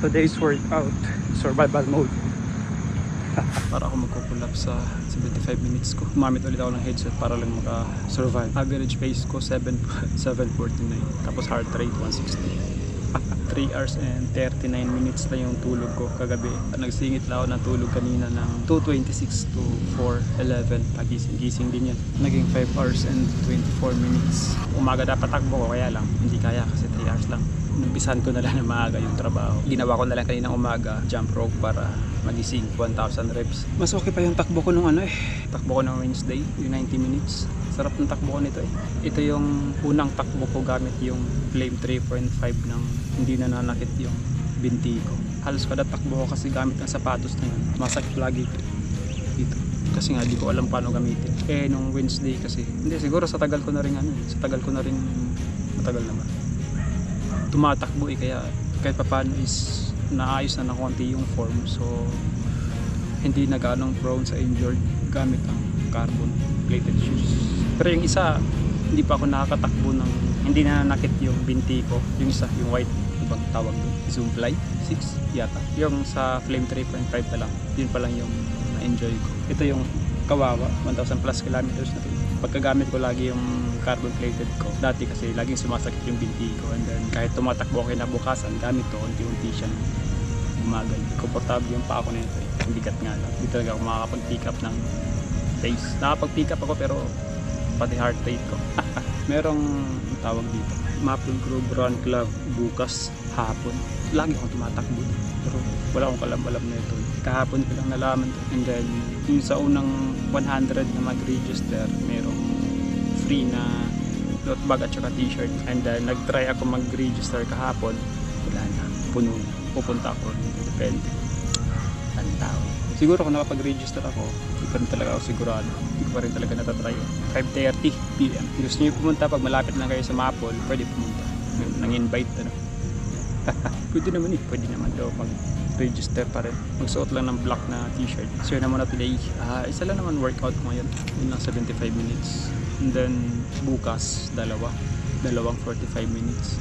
Today's workout, survival mode. Para ako magkukulap sa 75 minutes ko. Gumamit ulit ako ng headset para lang maka-survive. Average pace ko 7:49. Tapos heart rate 160. 3 hours and 39 minutes na yung tulog ko kagabi. Nagsingit lang ako ng tulog kanina ng 2:26 to 4:11. Pagising-gising din yan. Naging 5 hours and 24 minutes. Umaga dapat takbo ko, kaya lang hindi kaya kasi 3 hours lang. Numpisan ko na lang na maaga yung trabaho. Ginawa ko na lang kaninang umaga, jump rope para magising 1,000 reps. Mas okay pa yung takbo ko nung takbo ko ng Wednesday, yung 90 minutes. Sarap ng takbo ko nito eh. Ito yung unang takbo ko gamit yung Flame 3.5 ng hindi na nanakit yung binti ko. Halos kada takbo ko kasi gamit ng sapatos na yun. Masakit lagi dito. Kasi nga di ko alam paano gamitin. Nung Wednesday kasi, hindi siguro sa tagal ko na rin matagal na ba? Tumatakbo kaya kahit paano is naayos na ng konti yung form, so hindi na ganong prone sa injured gamit ang carbon plated shoes. Pero yung isa hindi pa ako nakakatakbo ng hindi na nakit yung binti ko. Yung isa, yung white, ibang tawag doon, Zoomfly 6 yata. Yung sa Flame 3.5 na lang, yun pa lang yung na-enjoy ko. Ito yung kawawa, 1,000 plus kilometers na ito. Pagkagamit ko lagi yung carbon plated ko, dati kasi laging sumasakit yung binti ko, and then kahit tumatakbo ako kinabukasan, gamit ko unti-unti siya bumagal. Komportable yung paa ko na ito, hindi bigat nga lang. Hindi talaga ako makakapag-pick up ng pace. Nakapag-pick up ako pero pati heart rate ko. Merong tawag dito, Maple Grove Run Club bukas hapon. Lagi akong tumatakbo pero wala akong kalam-alam na ito. Kahapon ko lang nalaman to. And then yung sa unang 100 na mag-register, merong free na tote bag at saka t-shirt. And then nag-try ako mag-register kahapon, wala na, puno na. Pupunta ako, depende ang tao. Siguro kung nakapag-register ako, hindi pa rin talaga ako sigurado. Hindi ko pa rin talaga natatry. 5:30 PM. Gusto nyo pumunta, pag malapit lang kayo sa Maple, pwede pumunta. Nang-invite pwede naman pwede naman daw mag-register pa rin. Magsuot lang ng black na t-shirt. So yun na muna today. Isa lang naman workout ko ngayon. Yun lang 75 minutes. And then bukas, dalawang 45 minutes.